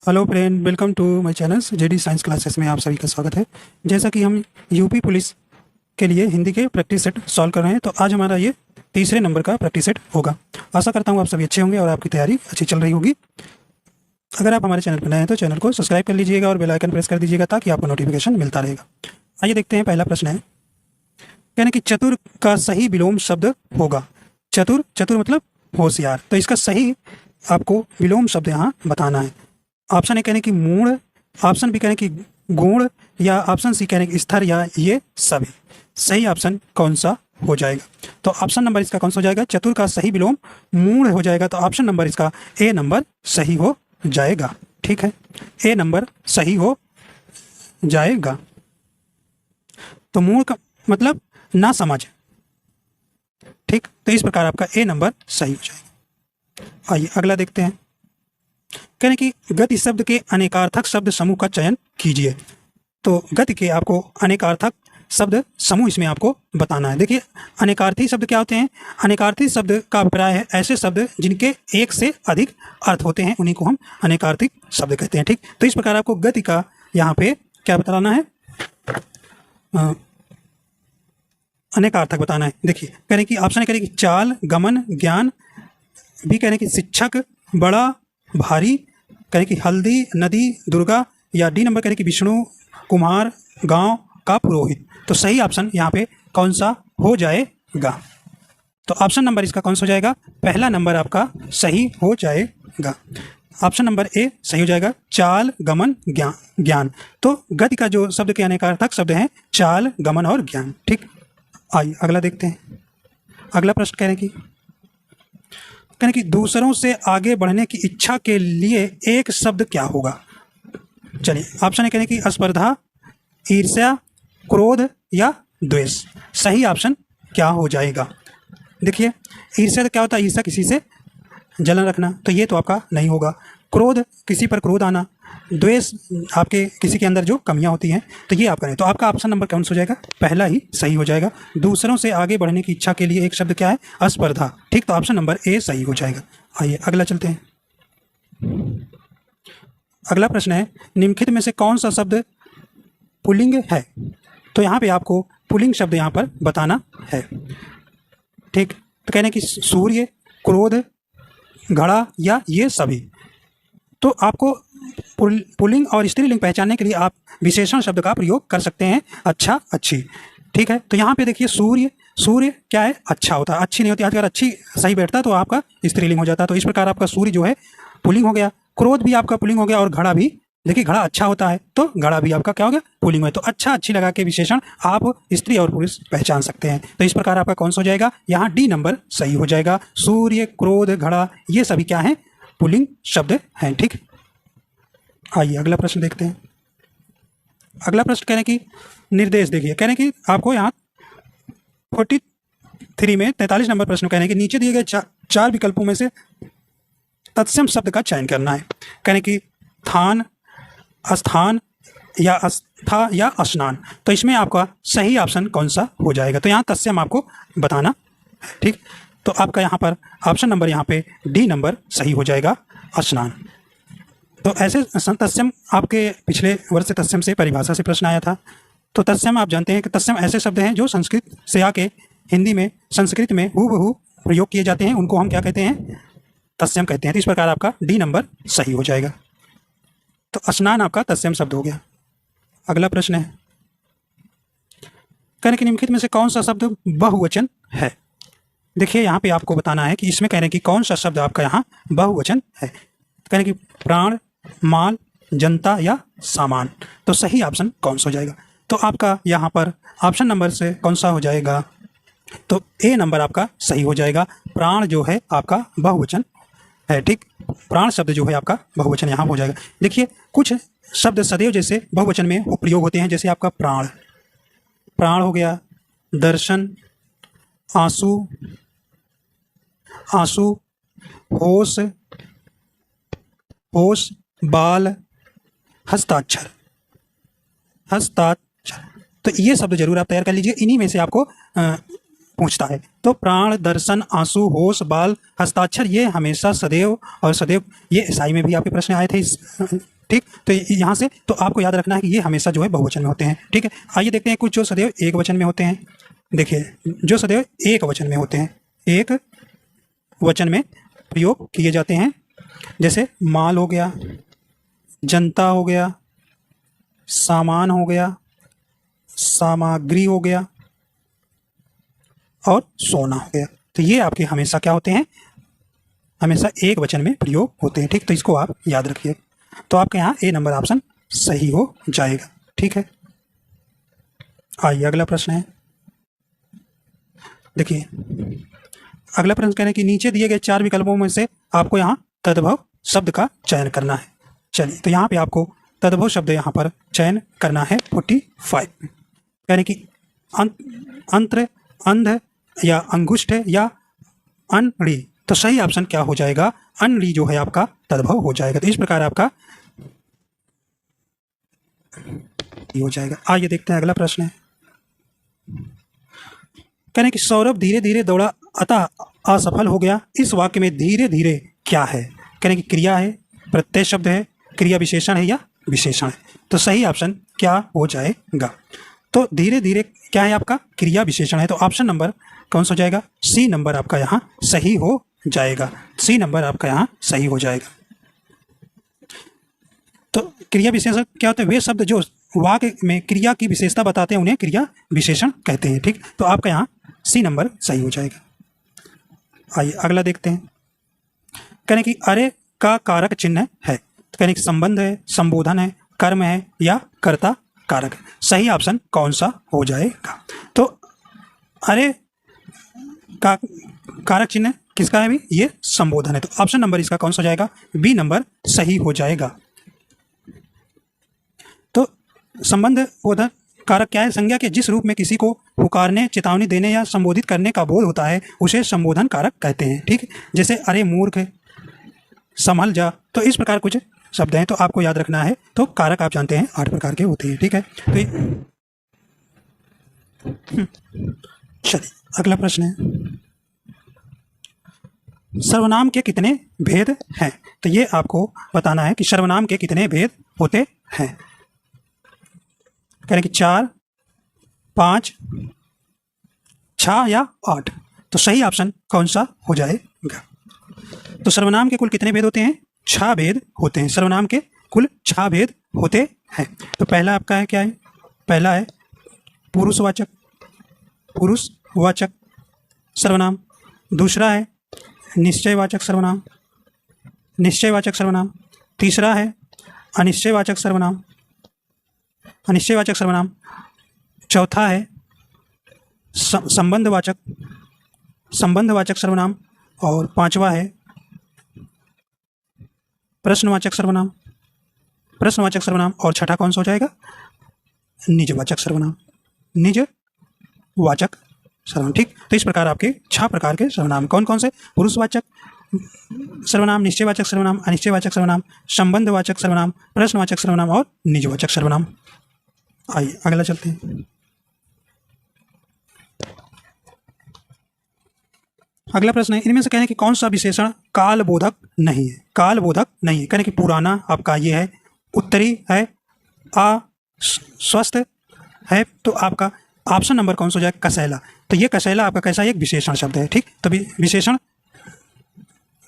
Hello friend, welcome to my channel JD science classes में आप सभी का स्वागत है। जैसा कि हम यूपी पुलिस के लिए हिंदी के प्रैक्टिस सेट सॉल्व कर रहे हैं, तो आज हमारा ये तीसरे नंबर का प्रैक्टिस सेट होगा। आशा करता हूँ आप सभी अच्छे होंगे और आपकी तैयारी अच्छी चल रही होगी। अगर आप हमारे चैनल पर नए हैं तो चैनल को सब्सक्राइब कर लीजिएगा और बेल आइकन प्रेस कर दीजिएगा ताकि आपको नोटिफिकेशन मिलता रहेगा। आइए देखते हैं, पहला प्रश्न है, यानी कि चतुर का सही विलोम शब्द होगा। चतुर, चतुर मतलब होशियार, तो इसका सही आपको विलोम शब्द यहाँ बताना है। ऑप्शन ए कहने की मूढ़, ऑप्शन बी कहने की गुण, या ऑप्शन सी कहने की स्थिर, या ये सभी। सही ऑप्शन कौन सा हो जाएगा? तो ऑप्शन नंबर इसका कौन सा हो जाएगा? चतुर का सही विलोम मूढ़ हो जाएगा, तो ऑप्शन नंबर इसका ए नंबर सही हो जाएगा। ठीक है, ए नंबर सही हो जाएगा। तो मूढ़ का मतलब ना समझ, ठीक, तो इस प्रकार आपका ए नंबर सही हो जाएगा। आइए अगला देखते हैं, कहने की गति शब्द के अनेकार्थक शब्द समूह का चयन कीजिए। तो गति के आपको अनेकार्थक शब्द समूह इसमें आपको बताना है। देखिए, अनेकार्थी शब्द क्या होते हैं? अनेकार्थी शब्द का अभिप्राय है ऐसे शब्द जिनके एक से अधिक अर्थ होते हैं, उन्हीं को हम अनेकार्थिक शब्द कहते हैं। ठीक, तो इस प्रकार आपको गति का यहाँ पे क्या बताना है? अनेकार्थक बताना है। देखिए, कहने की ऑप्शन है, कहने की चाल, गमन, ज्ञान, भी कहने की शिक्षक, बड़ा, भारी, कहने की हल्दी, नदी, दुर्गा, या डी नंबर कहने की विष्णु, कुम्हार, गांव का पुरोहित। तो सही ऑप्शन यहाँ पे कौन सा हो जाएगा? तो ऑप्शन नंबर इसका कौन सा हो जाएगा? पहला नंबर आपका सही हो जाएगा। ऑप्शन नंबर ए सही हो जाएगा, चाल, गमन, ज्ञान। तो गति का जो शब्द के अनेकार्थक शब्द हैं चाल, गमन और ज्ञान। ठीक, आइए अगला देखते हैं। अगला प्रश्न कहने की दूसरों से आगे बढ़ने की इच्छा के लिए एक शब्द क्या होगा? चलिए, ऑप्शन है कहने की स्पर्धा, ईर्ष्या, क्रोध, या द्वेष। सही ऑप्शन क्या हो जाएगा? देखिए, ईर्ष्या तो क्या होता है? ईर्ष्या किसी से जलन रखना, तो ये तो आपका नहीं होगा। क्रोध, किसी पर क्रोध आना। द्वेष, आपके किसी के अंदर जो कमियां होती हैं, तो ये आपका नहीं। तो आपका ऑप्शन नंबर कौन सा हो जाएगा? पहला ही सही हो जाएगा। दूसरों से आगे बढ़ने की इच्छा के लिए एक शब्द क्या है? स्पर्धा। ठीक, तो ऑप्शन नंबर ए सही हो जाएगा। आइए अगला चलते हैं। अगला प्रश्न है, निम्नलिखित में से कौन सा शब्द पुल्लिंग है? तो यहाँ पे आपको पुल्लिंग शब्द यहाँ पर बताना है। ठीक, तो कहने की सूर्य, क्रोध, घड़ा, या ये सभी। तो आपको पुल्लिंग और स्त्रीलिंग पहचानने के लिए आप विशेषण शब्द का प्रयोग कर सकते हैं, अच्छा, अच्छी। ठीक है, तो यहाँ पे देखिए, सूर्य, सूर्य क्या है? अच्छा होता है, अच्छी नहीं होती। अगर अच्छी सही बैठता तो आपका स्त्रीलिंग हो जाता। तो इस प्रकार आपका सूर्य जो है पुल्लिंग हो गया, क्रोध भी आपका पुल्लिंग हो गया, और घड़ा भी, देखिए घड़ा अच्छा होता है तो घड़ा भी आपका क्या हो गया? पुल्लिंग है। तो अच्छा, अच्छी लगा के विशेषण आप स्त्री और पुरुष पहचान सकते हैं। तो इस प्रकार आपका कौन सा हो जाएगा? यहाँ डी नंबर सही हो जाएगा। सूर्य, क्रोध, घड़ा, ये सभी क्या हैं? पुल्लिंग शब्द हैं। ठीक, आइए अगला प्रश्न देखते हैं। अगला प्रश्न कहने की निर्देश देखिए, कहने की आपको यहाँ 43 में 43 नंबर प्रश्न कहने की नीचे दिए गए चार विकल्पों में से तत्सम शब्द का चयन करना है। कहने की थान, स्थान, या अस्था, या स्नान। तो इसमें आपका सही ऑप्शन कौन सा हो जाएगा? तो यहाँ तत्सम आपको बताना है। ठीक, तो आपका यहाँ पर ऑप्शन नंबर यहाँ पे डी नंबर सही हो जाएगा, स्नान। तो ऐसे तत्सम आपके पिछले वर्ष तत्सम से परिभाषा से प्रश्न आया था। तो तत्सम आप जानते हैं कि तत्सम ऐसे शब्द हैं जो संस्कृत से आके हिंदी में, संस्कृत में हूबहू प्रयोग किए जाते हैं, उनको हम क्या कहते हैं? तत्सम कहते हैं। तो इस प्रकार आपका डी नंबर सही हो जाएगा। तो स्नान आपका तत्सम शब्द हो गया। अगला प्रश्न है, कहने की निम्नलिखित में से कौन सा शब्द बहुवचन है? देखिए, यहाँ पे आपको बताना है कि इसमें कहने की कौन सा शब्द आपका यहाँ बहुवचन है। कहने की प्राण, माल, जनता, या सामान। तो सही ऑप्शन कौन सा हो जाएगा? तो आपका यहाँ पर ऑप्शन नंबर से कौन सा हो जाएगा? तो ए नंबर आपका सही हो जाएगा। प्राण जो है आपका बहुवचन है। ठीक, प्राण शब्द जो है आपका बहुवचन यहाँ हो जाएगा। देखिए, कुछ शब्द सदैव जैसे बहुवचन में प्रयोग होते हैं, जैसे आपका प्राण, प्राण हो गया, दर्शन, आंसू, आंसू, होश, होश, बाल, हस्ताक्षर, हस्ताक्षर। तो ये शब्द जरूर आप तैयार कर लीजिए, इन्हीं में से आपको पूछता है। तो प्राण, दर्शन, आंसू, होश, बाल, हस्ताक्षर, ये हमेशा सदैव और सदैव, ये एसआई में भी आपके प्रश्न आए थे इस ठीक। तो यहाँ से तो आपको याद रखना है कि ये हमेशा जो है बहुवचन में होते हैं। ठीक है, आइए देखते हैं कुछ जो सदैव एक वचन में होते हैं। देखिए, जो सदैव एक वचन में होते हैं, एक वचन में प्रयोग किए जाते हैं, जैसे माल हो गया, जनता हो गया, सामान हो गया, सामग्री हो गया और सोना हो गया। तो ये आपके हमेशा क्या होते हैं, हमेशा एक वचन में प्रयोग होते हैं। ठीक, तो इसको आप याद रखिए। तो आपके यहाँ ए नंबर ऑप्शन सही हो जाएगा। ठीक है, आइए अगला प्रश्न है। देखिए, अगला प्रश्न कह रहे हैं कि नीचे दिए गए 4 विकल्पों में से आपको यहाँ तद्भव शब्द का चयन करना है। चलिए, तो यहाँ पे आपको तद्भव शब्द यहाँ पर चयन करना है 45। कह रहे कि अंत्र, अंध या अंगुष्ठ या अनड़ी। तो सही ऑप्शन क्या हो जाएगा, अनड़ी जो है आपका तद्भव हो जाएगा। तो इस प्रकार आपका हो जाएगा। आइए देखते हैं अगला प्रश्न है। कह रहे हैं कि सौरभ धीरे धीरे दौड़ा अतः असफल हो गया। इस वाक्य में धीरे धीरे क्या है? कह रहे हैं कि क्रिया है, प्रत्यय शब्द है, क्रिया विशेषण है या विशेषण है। तो सही ऑप्शन क्या हो जाएगा? तो धीरे धीरे क्या है आपका, क्रिया विशेषण है। तो ऑप्शन नंबर कौन सा हो जाएगा, सी नंबर आपका यहाँ सही हो जाएगा। सी नंबर आपका यहाँ सही हो जाएगा। तो क्रिया विशेषण क्या होते हैं, वे शब्द जो वाक्य में क्रिया की विशेषता बताते हैं उन्हें क्रिया विशेषण कहते हैं। ठीक, तो आपका यहाँ सी नंबर सही हो जाएगा। आइए अगला देखते हैं। कहने की अरे का कारक चिन्ह है। तो कहने की संबंध है, संबोधन है, कर्म है या कर्ता कारक है। सही ऑप्शन कौन सा हो जाएगा? तो अरे का कारक चिन्ह किसका है भी, ये संबोधन है। तो ऑप्शन नंबर इसका कौन सा हो जाएगा, बी नंबर सही हो जाएगा। तो संबंध बोधन कारक क्या है, संज्ञा के जिस रूप में किसी को पुकारने, चेतावनी देने या संबोधित करने का बोध होता है उसे संबोधन कारक कहते हैं। ठीक, जैसे अरे मूर्ख, संभल जा। तो इस प्रकार कुछ शब्द हैं, तो आपको याद रखना है। तो कारक आप जानते हैं 8 प्रकार के होते हैं। ठीक है, तो चलिए अगला प्रश्न है, सर्वनाम के कितने भेद हैं? तो ये आपको बताना है कि सर्वनाम के कितने भेद होते हैं। कह रहे कि 4, 5, 6 या 8। तो सही ऑप्शन कौन सा हो जाएगा? तो सर्वनाम के कुल कितने भेद होते हैं? 6 भेद होते हैं। सर्वनाम के कुल 6 भेद होते हैं। तो पहला आपका है क्या है, पहला है पुरुषवाचक, पुरुषवाचक सर्वनाम। दूसरा है निश्चयवाचक सर्वनाम, निश्चयवाचक सर्वनाम। तीसरा है अनिश्चयवाचक सर्वनाम, अनिश्चयवाचक सर्वनाम। चौथा है संबंधवाचक, संबंधवाचक सर्वनाम। और पांचवा है प्रश्नवाचक सर्वनाम, प्रश्नवाचक सर्वनाम। और छठा कौन सा हो जाएगा, निजवाचक सर्वनाम, निजवाचक सर्वनाम। ठीक, तो इस प्रकार आपके 6 प्रकार के सर्वनाम कौन कौन से, पुरुषवाचक सर्वनाम, निश्चयवाचक सर्वनाम, अनिश्चयवाचक सर्वनाम, संबंधवाचक सर्वनाम, प्रश्नवाचक सर्वनाम और निजवाचक सर्वनाम। आइए अगला चलते हैं। अगला प्रश्न है, इनमें से कहने कि कौन सा विशेषण कालबोधक नहीं है? कालबोधक नहीं है। कहने कि पुराना आपका ये है, उत्तरी है, अस्वस्थ है। तो आपका ऑप्शन नंबर कौन सा हो जाएगा, कसैला। तो ये कसैला आपका कैसा एक विशेषण शब्द है। ठीक, तो विशेषण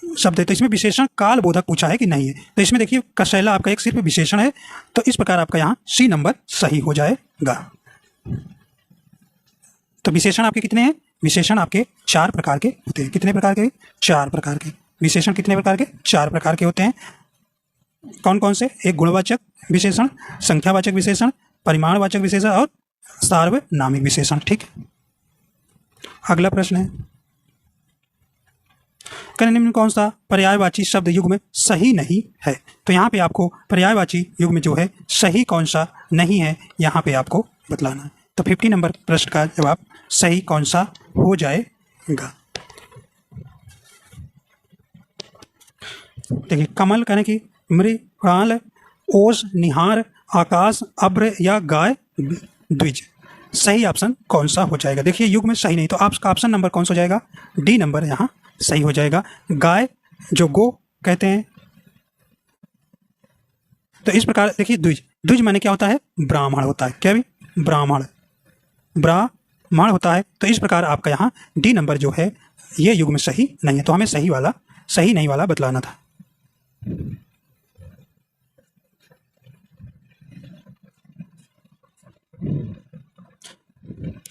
शब्द है, तो इसमें विशेषण कालबोधक पूछा है कि नहीं है। तो इसमें देखिए कसैला आपका एक सिर्फ विशेषण है। तो इस प्रकार आपका यहाँ सी नंबर सही हो जाएगा। तो विशेषण आपके कितने हैं, विशेषण आपके 4 प्रकार के होते हैं। कितने प्रकार के, 4 प्रकार के विशेषण। कितने प्रकार के, 4 प्रकार के होते हैं। कौन कौन से, एक गुणवाचक विशेषण, संख्यावाचक विशेषण, परिमाणवाचक विशेषण और सार्वनामिक विशेषण। ठीक, अगला प्रश्न है, निम्न में कौन सा पर्यायवाची शब्द युग्म सही नहीं है? तो यहाँ पे आपको पर्यायवाची युग्म जो है सही कौन सा नहीं है, यहाँ पे आपको बतलाना है। तो 50 नंबर प्रश्न का जवाब सही कौन सा हो जाएगा? देखिए, कमल कहने की मृगाल, ओस, निहार, आकाश, अब्र या गाय द्विज। सही ऑप्शन कौन सा हो जाएगा? देखिए युग्म सही नहीं, तो आपका ऑप्शन नंबर कौन सा हो जाएगा, डी नंबर यहाँ सही हो जाएगा। गाय जो गो कहते हैं, तो इस प्रकार देखिए द्विज, द्विज माने क्या होता है, ब्राह्मण होता है, क्या भी, ब्राह्मण, ब्राह्मण होता है। तो इस प्रकार आपका यहाँ डी नंबर जो है ये युग्म सही नहीं है, तो हमें सही नहीं वाला बतलाना था।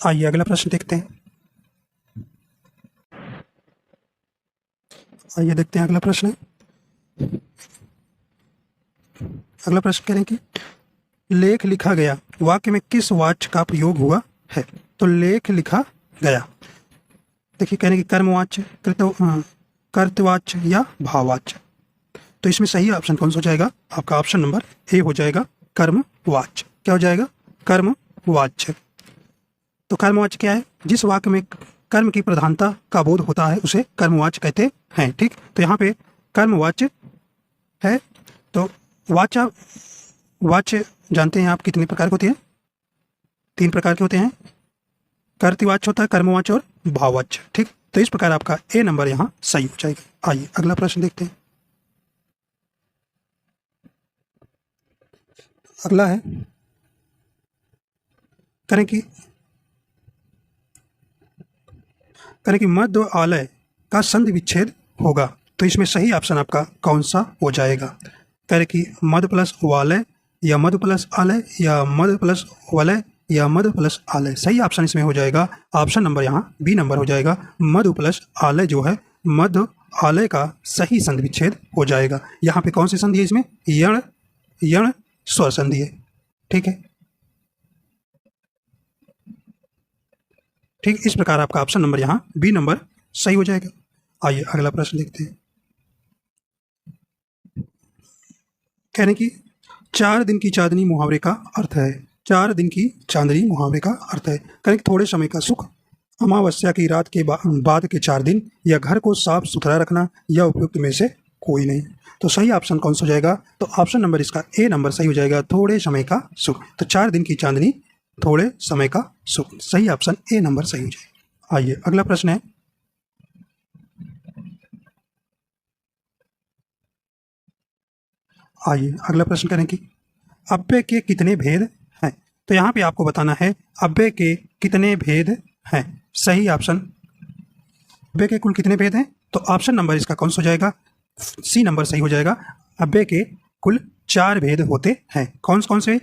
आइए अगला प्रश्न देखते हैं। आइए देखते हैं अगला प्रश्न है। अगला प्रश्न कह रहे हैं कि लेख लिखा गया वाक्य में किस वाच्य का प्रयोग हुआ है। तो लेख लिखा गया, देखिए कहने की कर्मवाच्य, कर्तवाच्य या भाववाच्य। तो इसमें सही ऑप्शन कौन सा हो जाएगा, आपका ऑप्शन नंबर ए हो जाएगा, कर्मवाच्य। क्या हो जाएगा, कर्मवाच्य। तो कर्मवाच्य क्या है, जिस वाक्य में कर्म की प्रधानता का बोध होता है उसे कर्मवाच्य कहते हैं। ठीक, तो यहाँ पे कर्मवाच्य है। तो वाच्य जानते हैं आप कितने प्रकार के होते हैं, 3 प्रकार के होते हैं, कर्तवाच्य होता है, कर्मवाच्य और भाववाच्य। ठीक, तो इस प्रकार आपका ए नंबर यहाँ सही हो जाएगा। आइए अगला प्रश्न देखते हैं। अगला है, करें कि मध्य आलय का संधि विच्छेद होगा। तो इसमें सही ऑप्शन आपका कौन सा हो जाएगा, करें कि मध्य प्लस वालय या मध्य प्लस आलय या मध्य प्लस वलय या मध्य प्लस आलय। सही ऑप्शन इसमें हो जाएगा ऑप्शन नंबर यहाँ बी नंबर हो जाएगा, मध्य प्लस आलय जो है मध्य आलय का सही संधि विच्छेद हो जाएगा। यहाँ पे कौन सी संधि है, इसमें यण स्वर संधि है। ठीक है, ठीक, इस प्रकार आपका ऑप्शन नंबर यहाँ बी नंबर सही हो जाएगा। आइए अगला प्रश्न देखते हैं। कहने की 4 दिन की चांदनी मुहावरे का अर्थ है। 4 दिन की चांदनी मुहावरे का अर्थ है, कहने की थोड़े समय का सुख, अमावस्या की रात के बाद के 4 दिन, या घर को साफ सुथरा रखना, या उपयुक्त में से कोई नहीं। तो सही ऑप्शन कौन सा हो जाएगा, तो ऑप्शन नंबर इसका ए नंबर सही हो जाएगा, थोड़े समय का सुख। तो 4 दिन की चांदनी, थोड़े समय का सुख, सही ऑप्शन ए नंबर सही हो जाएगा। आइए अगला प्रश्न है। आइए अगला प्रश्न करें कि अव्यय के कितने भेद हैं। तो यहाँ पे आपको बताना है अव्यय के कितने भेद हैं। सही ऑप्शन, अव्यय के कुल कितने भेद हैं, तो ऑप्शन नंबर इसका कौन सा हो जाएगा, सी नंबर सही हो जाएगा। अव्यय के कुल 4 भेद होते हैं। कौन कौन से,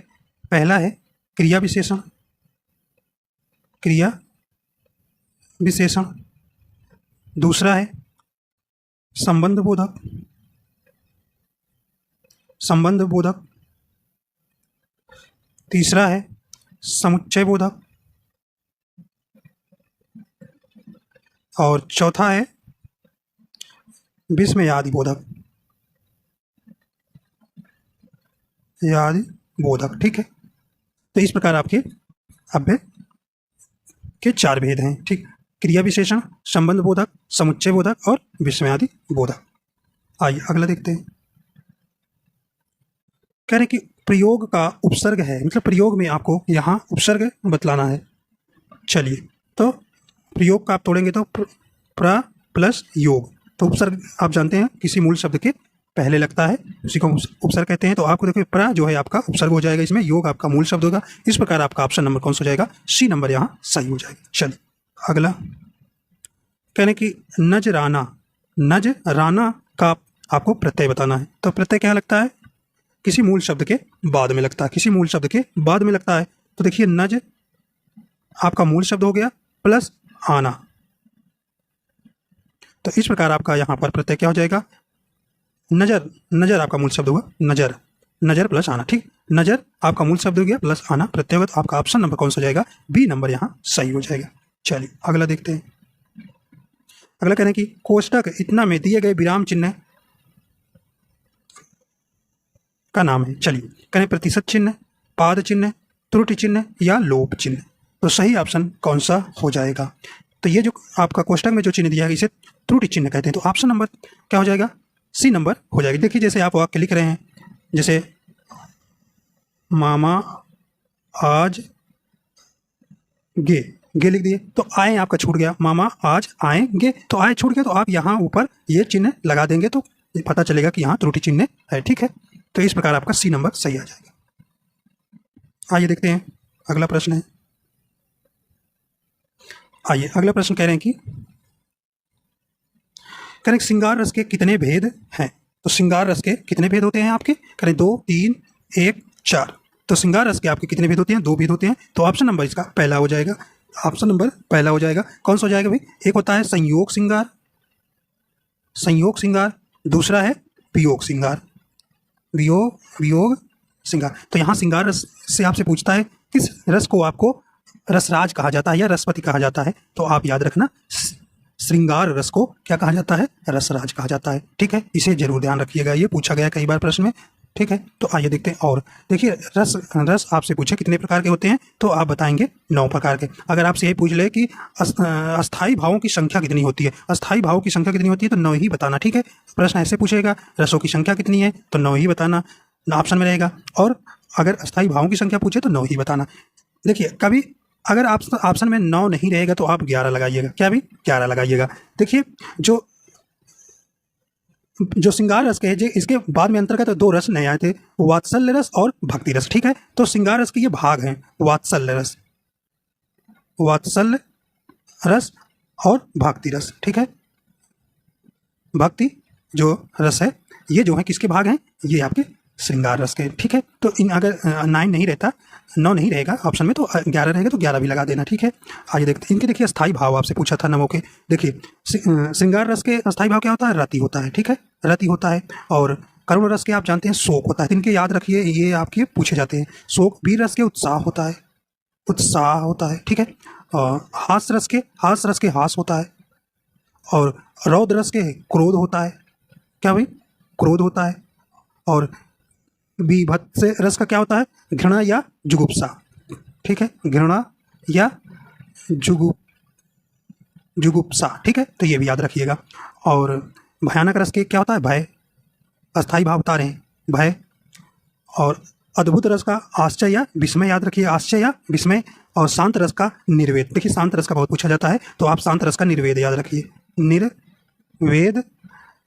पहला है क्रिया विशेषण, क्रिया विशेषण, दूसरा है संबंध बोधक, संबंध बोधक, तीसरा है समुच्चय बोधक, और चौथा है विस्मयादि बोधक, यादि बोधक। ठीक है, तो इस प्रकार आपके अव्यय के 4 भेद हैं। ठीक, क्रिया विशेषण, संबंध बोधक, समुच्चय बोधक और विस्मयादि बोधक। आइए अगला देखते हैं। कह रहे कि प्रयोग का उपसर्ग है, मतलब प्रयोग में आपको यहाँ उपसर्ग बतलाना है। चलिए, तो प्रयोग का आप तोड़ेंगे तो प्र प्लस योग, तो उपसर्ग आप जानते हैं किसी मूल शब्द के पहले लगता है, उसी को उपसर्ग कहते हैं। तो आपको देखिए प्र जो है आपका उपसर्ग हो जाएगा, इसमें योग आपका मूल शब्द होगा। इस प्रकार आपका ऑप्शन नंबर कौन सा हो जाएगा, सी नंबर यहाँ सही हो जाएगा। चलिए अगला, कहने की नजराना, नजराना का आपको प्रत्यय बताना है। तो प्रत्यय क्या लगता है, किसी मूल शब्द के बाद में लगता है, किसी मूल शब्द के बाद में लगता है। तो देखिए नज आपका मूल शब्द हो गया प्लस आना, तो इस प्रकार आपका यहाँ पर प्रत्यय क्या हो जाएगा, नजर, नजर आपका मूल शब्द होगा, नजर, नजर प्लस आना। ठीक, नजर आपका मूल शब्द हो गया प्लस आना प्रत्यय, तो आपका ऑप्शन नंबर कौन सा जाएगा, बी नंबर यहाँ सही हो जाएगा। चलिए अगला देखते हैं। अगला कहने की कोष्टक इतना में दिए गए विराम चिन्ह का नाम है। चलिए कहें प्रतिशत चिन्ह, पाद चिन्ह, त्रुटि चिन्ह या लोप चिन्ह। तो सही ऑप्शन कौन सा हो जाएगा, तो ये जो आपका कोष्टक में जो चिन्ह दिया है इसे त्रुटि चिन्ह कहते हैं। तो ऑप्शन नंबर क्या हो जाएगा, सी नंबर हो जाएगी। देखिए जैसे आप वाक्य लिख रहे हैं, जैसे मामा आज गे, गे लिख दिए तो आए आपका छूट गया, मामा आज आएंगे, तो आए छूट गया, तो आप यहाँ ऊपर ये चिन्ह लगा देंगे तो पता चलेगा कि यहाँ त्रुटि चिन्ह है। ठीक है, तो इस प्रकार आपका सी नंबर सही आ जाएगा। आइए देखते हैं अगला प्रश्न है। आइए अगला प्रश्न कह रहे हैं कि करें श्रृंगार रस के कितने भेद हैं। तो श्रृंगार रस के कितने भेद होते हैं आपके, करें 2, 3, 1, 4। तो श्रृंगार रस के आपके कितने भेद होते हैं, 2 भेद होते हैं। तो ऑप्शन नंबर इसका पहला हो जाएगा, ऑप्शन नंबर पहला हो जाएगा। कौन सा हो जाएगा भाई, एक होता है संयोग श्रृंगार, संयोग श्रृंगार, दूसरा है वियोग श्रृंगार, वियोग श्रृंगार। तो यहाँ श्रृंगार रस से आपसे पूछता है किस रस को आपको रसराज कहा जाता है या रसपति कहा जाता है। तो आप याद रखना श्रृंगार रस को क्या कहा जाता है, रसराज कहा जाता है। ठीक है, इसे जरूर ध्यान रखिएगा, ये पूछा गया कई बार प्रश्न में। ठीक है, तो आइए देखते हैं। और देखिए रस आपसे पूछे कितने प्रकार के होते हैं, तो आप बताएंगे 9 प्रकार के। अगर आपसे ये पूछ ले कि अस्थाई भावों की संख्या कितनी होती है, अस्थाई भावों की संख्या कितनी होती है, तो 9 ही बताना। ठीक है, प्रश्न ऐसे पूछेगा रसों की संख्या कितनी है, तो 9 ही बताना ऑप्शन में रहेगा। और अगर अस्थाई भावों की संख्या पूछे तो 9 ही बताना। देखिए कभी अगर आप ऑप्शन में 9 नहीं रहेगा तो आप 11 लगाइएगा। क्या भी 11 लगाइएगा। देखिए जो श्रृंगार रस के है, इसके बाद में अंतर्गत 2 रस नए आए थे, वात्सल्य रस और भक्ति रस। ठीक है, तो श्रृंगार रस के ये भाग हैं, वात्सल्य रस, वात्सल्य रस और भक्ति रस। ठीक है, भक्ति जो रस है ये जो है किसके भाग हैं, ये आपके श्रृंगार रस के। ठीक है, तो इन अगर 9 नहीं रहता, 9 नहीं रहेगा ऑप्शन में, तो 11 रहेगा, तो 11 भी लगा देना। ठीक है, आइए देखते हैं इनके। देखिए अस्थाई भाव आपसे पूछा था नवों के। देखिए श्रृंगार रस के अस्थाई भाव क्या होता है, रति होता है। ठीक है, रति होता है। और करुण रस के आप जानते हैं शोक होता है। इनके याद रखिए, ये आपके पूछे जाते हैं। शोक। वीर रस के उत्साह होता है, उत्साह होता है। ठीक है, और हास रस के हास होता है। और रौद्र रस के क्रोध होता है। क्या भाई, क्रोध होता है। और बीभत्स रस का क्या होता है, घृणा या जुगुप्सा। ठीक है, घृणा या जुगुप्सा। ठीक है, तो ये भी याद रखिएगा। और भयानक रस के क्या होता है, भय, अस्थाई भाव बता रहे हैं, भय। और अद्भुत रस का आश्चर्य या विस्मय, याद रखिए, आश्चर्य या विस्मय। और शांत रस का निर्वेद। देखिए शांत रस का बहुत पूछा जाता है, तो आप शांत रस का निर्वेद याद रखिए,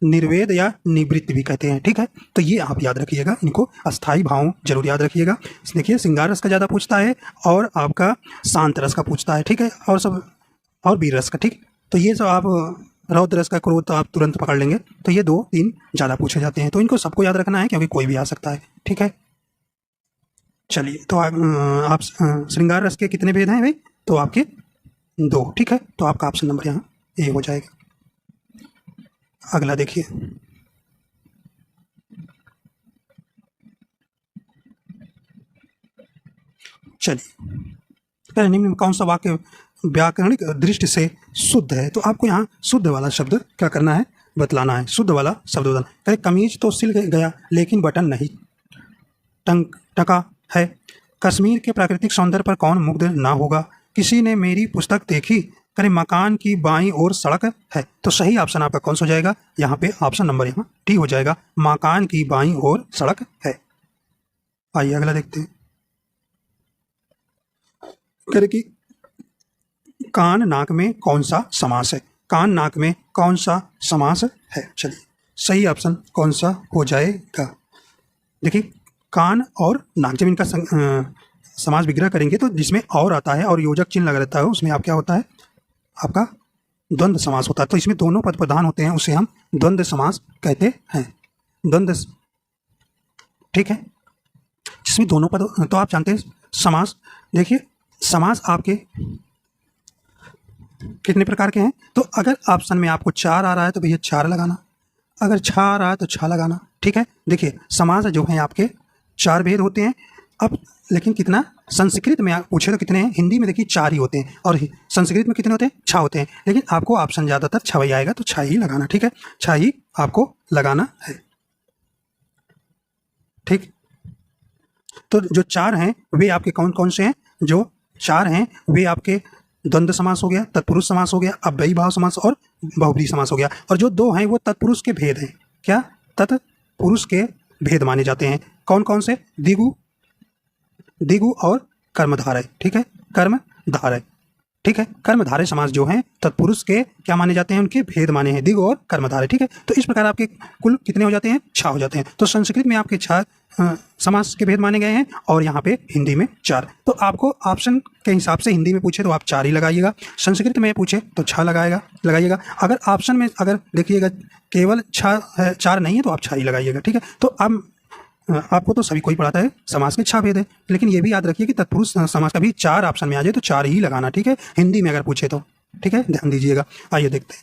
निर्वेद या निवृत्ति भी कहते हैं। ठीक है, तो ये आप याद रखिएगा, इनको अस्थाई भाव जरूर याद रखिएगा। देखिए श्रृंगार रस का ज़्यादा पूछता है और आपका शांत रस का पूछता है। ठीक है, और सब और वीर रस का। ठीक, तो ये सब आप रौद्र रस का, क्रोध तो आप तुरंत पकड़ लेंगे। तो ये 2, 3 ज़्यादा पूछे जाते हैं, तो इनको सबको याद रखना है क्योंकि कोई भी आ सकता है। ठीक है, चलिए तो आप श्रृंगार रस के कितने भेद हैं भाई, तो आपके 2। ठीक है, तो आपका ऑप्शन नंबर यहाँ ए हो जाएगा। अगला देखिए, चलिए निम्न में कौन सा वाक्य व्याकरणिक दृष्टि से शुद्ध है। तो आपको यहाँ शुद्ध वाला शब्द क्या करना है, बतलाना है। शुद्ध वाला शब्द बताना। कहे कमीज तो सिल गया लेकिन बटन नहीं टका है। कश्मीर के प्राकृतिक सौंदर्य पर कौन मुग्ध ना होगा। किसी ने मेरी पुस्तक देखी। करें मकान की बाईं ओर सड़क है। तो सही ऑप्शन आपका कौन सा हो जाएगा, यहाँ पे ऑप्शन नंबर यहाँ डी हो जाएगा, मकान की बाईं ओर सड़क है। आइए अगला देखते हैं। करें कि कान नाक में कौन सा समास है। कान नाक में कौन सा समास है। चलिए सही ऑप्शन कौन सा हो जाएगा। देखिए कान और नाक, जब इनका समास विग्रह करेंगे तो जिसमें और आता है और योजक चिन्ह लगा रहता है उसमें आप क्या होता है, आपका द्वंद्व समास होता है। तो इसमें दोनों पद प्रधान होते हैं, उसे हम द्वंद्व समास कहते हैं। द्वंद्व, ठीक है, जिसमें दोनों पद। तो आप जानते हैं समास। देखिए समास आपके कितने प्रकार के हैं। तो अगर ऑप्शन में आपको 4 आ रहा है तो भैया 4 लगाना, अगर 6 आ रहा है तो 6 लगाना। ठीक है, देखिए समास जो है आपके 4 भेद होते हैं। अब लेकिन कितना, संस्कृत में पूछे तो कितने हैं, हिंदी में देखिए 4 ही होते हैं और संस्कृत में कितने होते हैं, 6 होते हैं। लेकिन आपको ऑप्शन ज़्यादातर 6 ही आएगा तो 6 ही लगाना। ठीक है, 6 ही आपको लगाना है। ठीक, तो जो 4 हैं वे आपके कौन कौन से हैं। जो 4 हैं वे आपके द्वंद्व समास हो गया, तत्पुरुष समास हो गया, अव्ययी भाव समास और बहुब्रीहि समास हो गया। और जो 2 हैं वो तत्पुरुष के भेद हैं। क्या, तत्पुरुष के भेद माने जाते हैं। कौन कौन से, दिगु और कर्मधारय। ठीक है, कर्मधारय। ठीक है। कर्मधारय समास जो हैं तत्पुरुष के क्या माने जाते हैं, उनके भेद माने हैं, द्विगु और कर्मधारय। ठीक है, तो इस प्रकार आपके कुल कितने हो जाते हैं, 6 हो जाते हैं। तो संस्कृत में आपके 6 समास के भेद माने गए हैं और यहाँ पे हिंदी में 4। तो आपको ऑप्शन के हिसाब से हिंदी में पूछे तो आप 4 ही लगाइएगा, संस्कृत में पूछे तो 6 लगाइएगा। अगर ऑप्शन में अगर देखिएगा केवल 6 है, 4 नहीं है, तो आप 6 ही लगाइएगा। ठीक है, तो अब आपको तो सभी कोई पढ़ाता है समास के 6 भेद है, लेकिन ये भी याद रखिए कि तत्पुरुष समास का भी 4 ऑप्शन में आ जाए तो 4 ही लगाना। ठीक है, हिंदी में अगर पूछे तो। ठीक है, ध्यान दीजिएगा। आइए देखते हैं।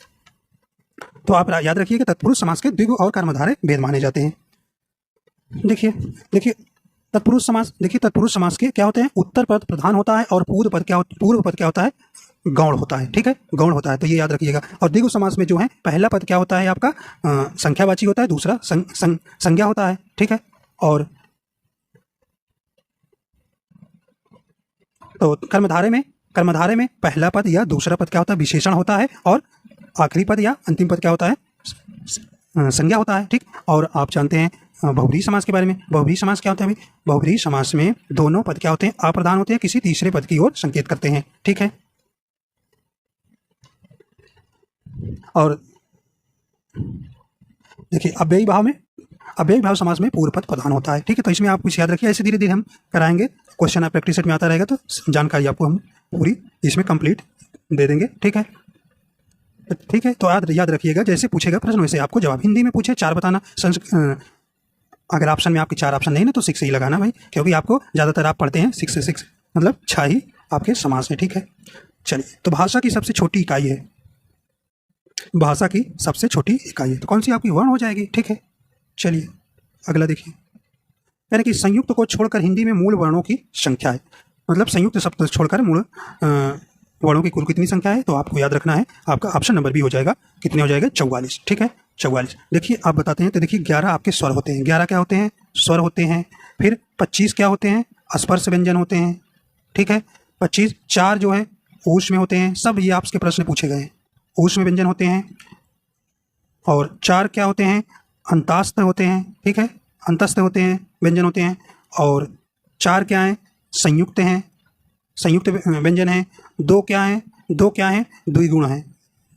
तो आप याद रखिए कि तत्पुरुष समास के द्विगु और कर्मधारय भेद माने जाते हैं। देखिए तत्पुरुष समास, देखिए तत्पुरुष समास के क्या होते हैं, उत्तर पद प्रधान होता है और पूर्व पद क्या होता है, गौण होता है। ठीक है, गौण होता है, तो ये याद रखिएगा। और द्विगु समास में जो है पहला पद क्या होता है आपका, संख्यावाची होता है, दूसरा संज्ञा होता है। ठीक है, और तो कर्मधारय में पहला पद या दूसरा पद क्या होता है, विशेषण होता है, और आखिरी पद या अंतिम पद क्या होता है, संज्ञा होता है। ठीक, और आप जानते हैं बहुब्रीहि समास के बारे में। बहुब्रीहि समास क्या होता है भाई, बहुब्रीहि समास में दोनों पद क्या होते हैं, अप्रधान होते हैं, किसी तीसरे पद की ओर संकेत करते हैं। ठीक है, और देखिए अव्ययी भाव समास में पूर्व पद प्रधान होता है। ठीक है, तो इसमें आप कुछ याद रखिए, ऐसे धीरे धीरे हम कराएंगे। क्वेश्चन आप प्रैक्टिस सेट में आता रहेगा तो जानकारी आपको हम पूरी इसमें कंप्लीट दे देंगे। ठीक है, तो याद रखिएगा, जैसे पूछेगा प्रश्न वैसे आपको जवाब। हिंदी में पूछे 4 बताना, अगर ऑप्शन में आपके 4 ऑप्शन नहीं ना तो 6 ही लगाना भाई, क्योंकि आपको ज़्यादातर आप पढ़ते हैं 6 से 6 मतलब 6 ही आपके समास है। ठीक है, चलिए, तो भाषा की सबसे छोटी इकाई है, भाषा की सबसे छोटी इकाई है, तो कौन सी आपकी वर्ण हो जाएगी। ठीक है, चलिए अगला देखिए, यानी कि संयुक्त को छोड़कर हिंदी में मूल वर्णों की संख्या है, मतलब संयुक्त शब्द छोड़कर मूल वर्णों की कुल कितनी संख्या है, तो आपको याद रखना है। आपका ऑप्शन नंबर भी हो जाएगा, कितने हो जाएगा, 44। ठीक है, 44। देखिए आप बताते हैं, तो देखिए 11 आपके स्वर होते हैं, 11 क्या होते हैं, स्वर होते हैं। फिर 25 क्या होते हैं, स्पर्श व्यंजन होते हैं। ठीक है, 25, 4 जो है ऊष्म में होते हैं, सब ये आपके प्रश्न पूछे गए हैं, ऊष्म व्यंजन होते हैं। और 4 क्या होते हैं, अंतस्थ होते हैं। ठीक है, अंतस्थ होते हैं, व्यंजन होते हैं। और 4 क्या हैं, संयुक्त हैं, संयुक्त व्यंजन हैं। 2 क्या हैं, द्विगुण हैं,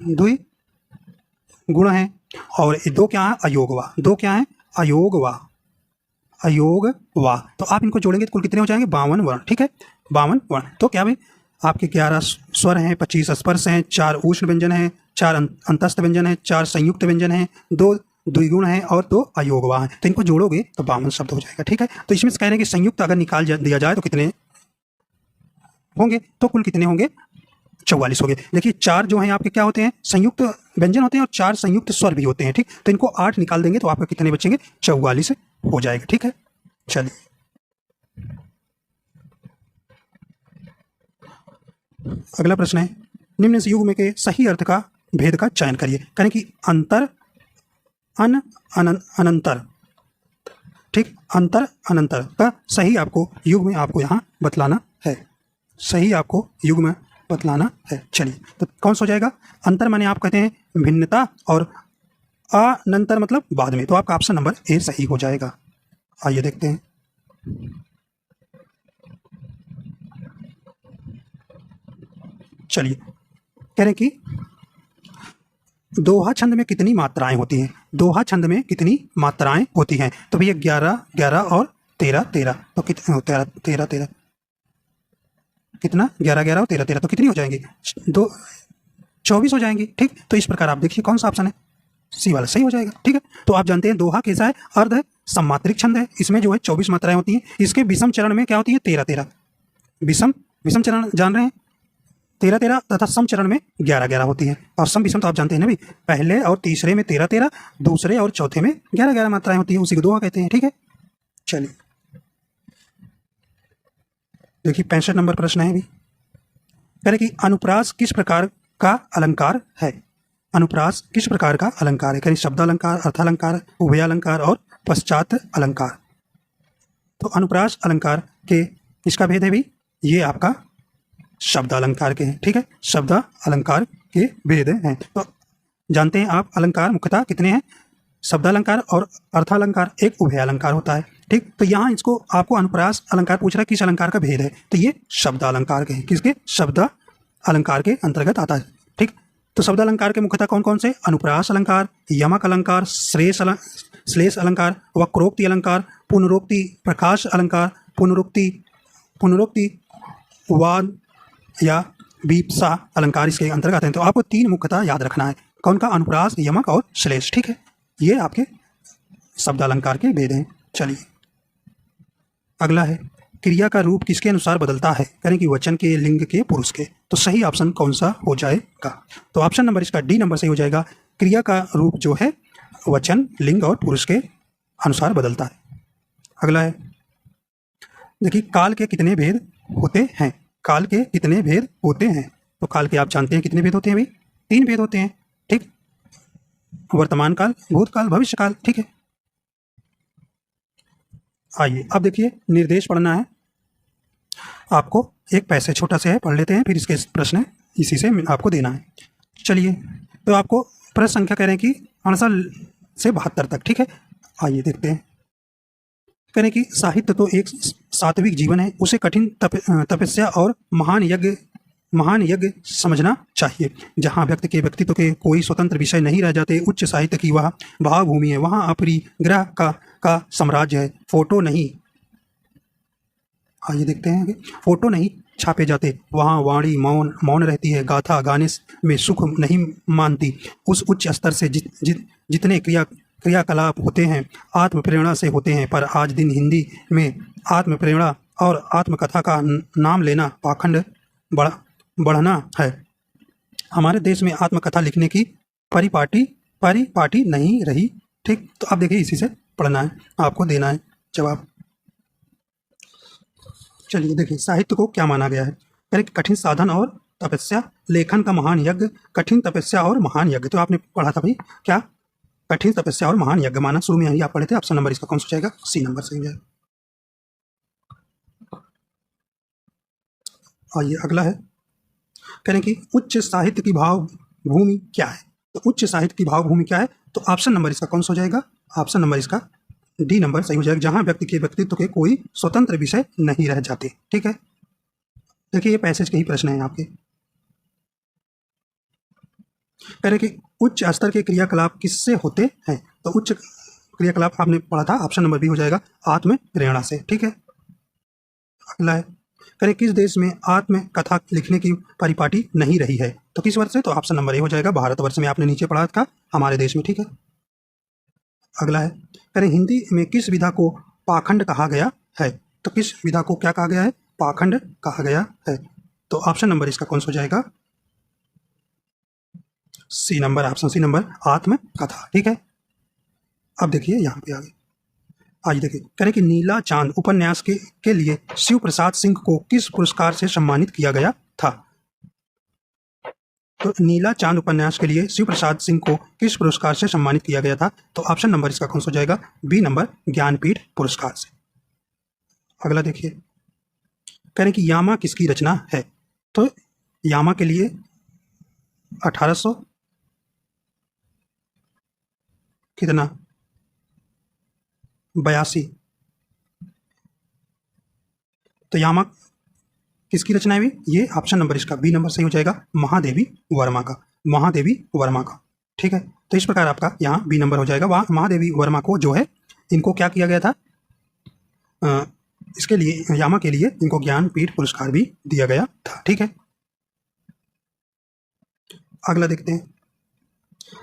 द्विगुण हैं। और 2 क्या है, अयोगवा, 2 क्या है, अयोगवा। तो आप इनको जोड़ेंगे तो कुल कितने हो जाएंगे, 52 वर्ण। ठीक है, 52 वर्ण। तो क्या भाई आपके 11 स्वर हैं, 25 स्पर्श हैं, 4 उष्ण व्यंजन हैं, 4 अंतस्थ व्यंजन हैं, 4 संयुक्त व्यंजन हैं, 2 द्विगुण हैं और 2 अयोगवा हैं। तो इनको जोड़ोगे तो 52 शब्द हो जाएगा। ठीक है, तो इसमें से कह रहे हैं कि संयुक्त अगर निकाल दिया जाए तो कितने होंगे, तो कुल कितने होंगे, 44 हो गए। देखिए 4 जो हैं आपके क्या होते हैं, संयुक्त व्यंजन होते हैं, और 4 संयुक्त स्वर भी होते हैं। ठीक, तो इनको 8 निकाल देंगे तो आपका कितने बचेंगे, 44 हो जाएगा। ठीक है, चलिए अगला प्रश्न है, निम्न से युग्म के सही अर्थ का भेद का चयन करिए। करें कि अंतर अनंतर। ठीक, अंतर अनंतर का सही आपको युग्म आपको यहाँ बतलाना है, सही आपको युग्म बतलाना है। चलिए, तो कौन सा हो जाएगा, अंतर माने आप कहते हैं भिन्नता, और अनंतर मतलब बाद में, तो आपका ऑप्शन नंबर ए सही हो जाएगा। आइए देखते हैं, चलिए कह रहे हैं कि दोहा छंद में कितनी मात्राएं होती हैं, दोहा छंद में कितनी मात्राएं होती हैं, तो भैया 11 11 और 13 13, तो कितने 13 13 कितना, 11 11 और 13 13, तो कितनी हो जाएंगी, 24 हो जाएंगी। ठीक, तो इस प्रकार आप देखिए कौन सा ऑप्शन है, सी वाला सही हो जाएगा। ठीक है, तो आप जानते हैं दोहा कैसा है, अर्ध सम्मात्रिक छंद है, इसमें जो है 24 मात्राएं होती हैं। इसके विषम चरण में क्या होती है, 13 13, विषम चरण जान रहे हैं, 13 13 तथा सम चरण में 11 11 होती है। और सम विषम तो आप जानते हैं ना भी, पहले और तीसरे में 13 13, दूसरे और चौथे में 11 11 मात्राएं होती है, उसी को दोहा कहते हैं। ठीक है, चलिए देखिए 65 नंबर प्रश्न है भी, कह रहे कि अनुप्रास किस प्रकार का अलंकार है, अनुप्रास किस प्रकार का अलंकार है, कहीं शब्द अलंकार, अर्थालंकार, उभय अलंकार और पश्चात अलंकार। तो अनुप्रास अलंकार के इसका भेद है भी, ये आपका शब्द अलंकार के हैं। ठीक है, शब्द अलंकार के भेद हैं। तो जानते हैं आप अलंकार मुख्यतः कितने हैं, शब्द अलंकार और अर्थालंकार, एक उभय अलंकार होता है। ठीक, तो यहाँ इसको आपको अनुप्रास अलंकार पूछ रहा है, किस अलंकार का भेद है, तो ये शब्द अलंकार के हैं, किसके, शब्द अलंकार के अंतर्गत आता है। ठीक, तो शब्द अलंकार के मुख्यतः कौन कौन से? अनुप्रास अलंकार, यमक अलंकार, श्लेष अलंकार, वक्रोक्ति अलंकार, पुनरोक्ति प्रकाश अलंकार, पुनरोक्ति वाद या वीप्सा अलंकार इसके अंतर्गत हैं। तो आपको 3 मुख्यतः याद रखना है। कौन का? अनुप्रास, यमक और श्लेष। ठीक है, ये आपके शब्द अलंकार के भेद हैं। चलिए अगला है, क्रिया का रूप किसके अनुसार बदलता है? यानी कि वचन के, लिंग के, पुरुष के। तो सही ऑप्शन कौन सा हो जाएगा? तो ऑप्शन नंबर इसका डी नंबर सही हो जाएगा। क्रिया का रूप जो है वचन, लिंग और पुरुष के अनुसार बदलता है। अगला है, देखिए काल के कितने भेद होते हैं? काल के कितने भेद होते हैं? तो काल के आप जानते हैं कितने भेद होते हैं भाई? 3 भेद होते हैं। ठीक, वर्तमान काल, भूतकाल, भविष्य काल। ठीक है, आइए अब देखिए निर्देश पढ़ना है आपको। एक पैसे छोटा से है, पढ़ लेते हैं, फिर इसके प्रश्न इसी से आपको देना है। चलिए, तो आपको प्रश्न संख्या कह रहे हैं कि 68 से 72 तक। ठीक है, आइए देखते हैं। कह रहे हैं कि साहित्य तो एक सात्विक जीवन है, उसे कठिन तपस्या और महान यज्ञ समझना चाहिए। जहाँ व्यक्ति के व्यक्तित्व के कोई स्वतंत्र विषय नहीं रह जाते, उच्च साहित्य की वह भावभूमि है, वहाँ अपरिग्रह का साम्राज्य है। फोटो नहीं, आइए देखते हैं, फोटो नहीं छापे जाते, वहाँ वाणी मौन रहती है, गाथा गाने में सुख नहीं मानती। उस उच्च स्तर से जितने क्रियाकलाप होते हैं आत्म प्रेरणा से होते हैं, पर आज दिन हिंदी में आत्म प्रेरणा और आत्मकथा का नाम लेना पाखंड बढ़ना है। हमारे देश में आत्मकथा लिखने की परिपाटी नहीं रही। ठीक, तो आप देखिए इसी से पढ़ना है, आपको देना है जवाब। चलिए देखिए, साहित्य को क्या माना गया है? यानी कठिन साधन और तपस्या, लेखन का महान यज्ञ, कठिन तपस्या और महान यज्ञ। तो आपने पढ़ा था भाई क्या? कठिन तपस्या और महान यज्ञ माना, शुरू में यही आप पढ़े थे। ऑप्शन नंबर इसका कौन सा हो जाएगा? सी नंबर सही हो जाएगा। आइए अगला है, कह रहे हैं कि उच्च साहित्य की भावभूमि क्या है? तो उच्च साहित्य की भावभूमि क्या है? तो ऑप्शन नंबर इसका कौन सा हो जाएगा? ऑप्शन नंबर इसका डी नंबर सही हो जाएगा। जहां व्यक्ति के व्यक्तित्व के कोई स्वतंत्र विषय नहीं रह जाते। ठीक है, देखिए ये पैसेज के ही प्रश्न है आपके। कह रहे कि उच्च स्तर के क्रियाकलाप किससे होते हैं? तो उच्च क्रियाकलाप आपने पढ़ा था, ऑप्शन नंबर बी हो जाएगा, आत्म प्रेरणा से। ठीक है, अगला है, करें किस देश में आत्म कथा लिखने की परिपाटी नहीं रही है? तो किस वर्ष से? तो ऑप्शन नंबर ए हो जाएगा, भारतवर्ष में। आपने नीचे पढ़ा था, हमारे देश में। ठीक है, अगला है, करें हिंदी में किस विधा को पाखंड कहा गया है? तो किस विधा को क्या कहा गया है? पाखंड कहा गया है। तो ऑप्शन नंबर इसका कौन सा हो जाएगा? C number, option C number, आत्मकथा। ठीक है, अब देखिए यहाँ पे आगे, आज देखिए, करें कि नीला चांद उपन्यास के लिए शिव प्रसाद सिंह को किस पुरस्कार से सम्मानित किया गया था? तो नीला चांद उपन्यास के लिए शिव प्रसाद सिंह को किस पुरस्कार से सम्मानित किया गया था? तो ऑप्शन नंबर इसका कौन सा हो जाएगा? बी नंबर, ज्ञानपीठ पुरस्कार से। अगला देखिए, करें कि यामा किसकी रचना है? तो यामा के लिए 1800 कितना 82। तो यामा किसकी रचना है? ये ऑप्शन नंबर इसका बी नंबर सही हो जाएगा, महादेवी वर्मा का। महादेवी वर्मा का। ठीक है, तो इस प्रकार आपका यहाँ बी नंबर हो जाएगा। वहाँ महादेवी वर्मा को जो है, इनको क्या किया गया था? इसके लिए, यामा के लिए इनको ज्ञानपीठ पुरस्कार भी दिया गया था। ठीक है, अगला देखते हैं,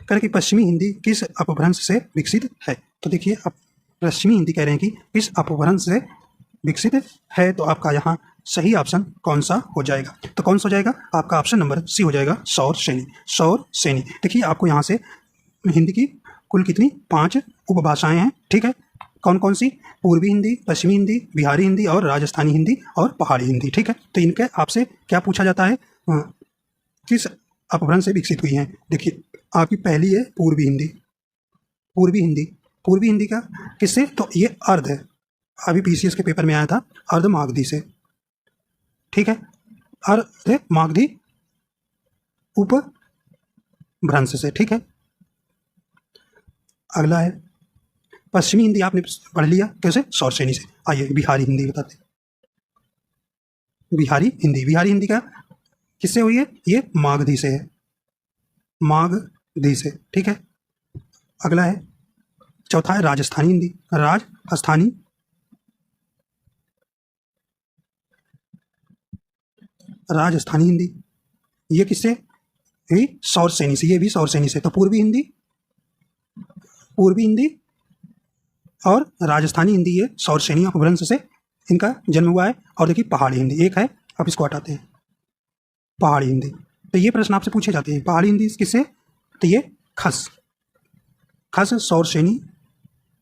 करें कि पश्चिमी हिंदी किस अपभ्रंश से विकसित है? तो देखिए, अब पश्चिमी हिंदी कह रहे हैं कि किस अपभ्रंश से विकसित है, तो आपका यहाँ सही ऑप्शन कौन सा हो जाएगा? तो कौन सा हो जाएगा? आपका ऑप्शन नंबर सी हो जाएगा, सौर सैनी। सौर सैनी। देखिए, आपको यहाँ से हिंदी की कुल कितनी 5 उपभाषाएं हैं। ठीक है, कौन कौन सी? पूर्वी हिंदी, पश्चिमी हिंदी, बिहारी हिंदी और राजस्थानी हिंदी और पहाड़ी हिंदी। ठीक है, तो इनके आपसे क्या पूछा जाता है? किस अपभ्रंश से विकसित हुई हैं? देखिए, आपकी पहली है पूर्वी हिंदी। पूर्वी हिंदी, पूर्वी हिंदी का किससे? तो ये अर्ध है, अभी पीसीएस के पेपर में आया था, अर्ध मागधी से। ठीक है, अर्ध मागधी उपभ्रंश से। ठीक है, अगला है, पश्चिमी हिंदी आपने पढ़ लिया कैसे? सौर सैनी से। आइए बिहारी हिंदी बताते हैं। बिहारी हिंदी, बिहारी हिंदी का किससे हुई है? ये मागधी से है, मागधी से। ठीक है, अगला है, चौथा है राजस्थानी हिंदी। राजस्थानी, राजस्थानी हिंदी ये किससे हुई? सौरसेनी से। ये भी सौरसेनी से। तो पूर्वी हिंदी, पूर्वी हिंदी और राजस्थानी हिंदी ये सौरसेनी अपभ्रंश से इनका जन्म हुआ है। और देखिए पहाड़ी हिंदी एक है, अब इसको हटाते हैं। पहाड़ी हिंदी, तो ये प्रश्न आपसे पूछे जाते हैं। पहाड़ी हिंदी किससे? तो ये खस, खस सौरसेनी,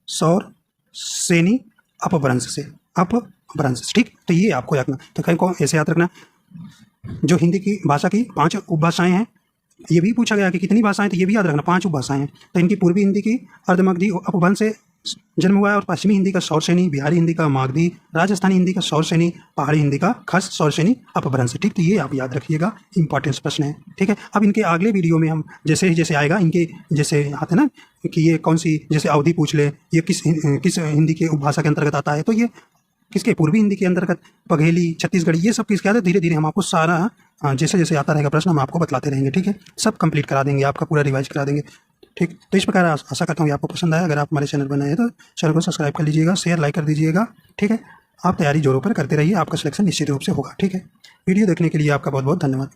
सौरसेनी अपभ्रंश से, अपभ्रंश से। ठीक, तो ये आपको याद रखना। तो कहीं को ऐसे याद रखना, जो हिंदी की भाषा की 5 उपभाषाएं हैं, ये भी पूछा गया कि कितनी भाषाएं, तो ये भी याद रखना 5 उपभाषाएं हैं। तो इनकी पूर्वी हिंदी की अर्धमागधी अपभ्रंश से जन्म हुआ है, और पश्चिमी हिंदी का सौरसेनी, बिहारी हिंदी का मागधी, राजस्थानी हिंदी का सौरसेनी, पहाड़ी हिंदी का खस सौरसेनी अपभ्रंश। ठीक, तो ये आप याद रखिएगा, इंपॉर्टेंस प्रश्न है। ठीक है, अब इनके अगले वीडियो में हम जैसे जैसे आएगा, इनके जैसे आते ना कि ये कौन सी, जैसे अवधि पूछ ले, ये किस हिंदी के उपभाषा के अंतर्गत आता है, तो ये किसके? पूर्वी हिंदी के अंतर्गत, बघेली, छत्तीसगढ़ी, ये सब किसके आते हैं? धीरे धीरे हम आपको सारा जैसे जैसे आता रहेगा प्रश्न हम आपको बतलाते रहेंगे। ठीक है, सब कंप्लीट करा देंगे, आपका पूरा रिवाइज करा देंगे। ठीक, तो इस प्रकार आशा करता हूँ कि आपको पसंद आया। अगर आप हमारे चैनल पर नए हैं तो चैनल को सब्सक्राइब कर लीजिएगा, शेयर लाइक कर दीजिएगा। ठीक है, आप तैयारी जोरों पर करते रहिए, आपका सिलेक्शन निश्चित रूप से होगा। ठीक है, वीडियो देखने के लिए आपका बहुत बहुत धन्यवाद।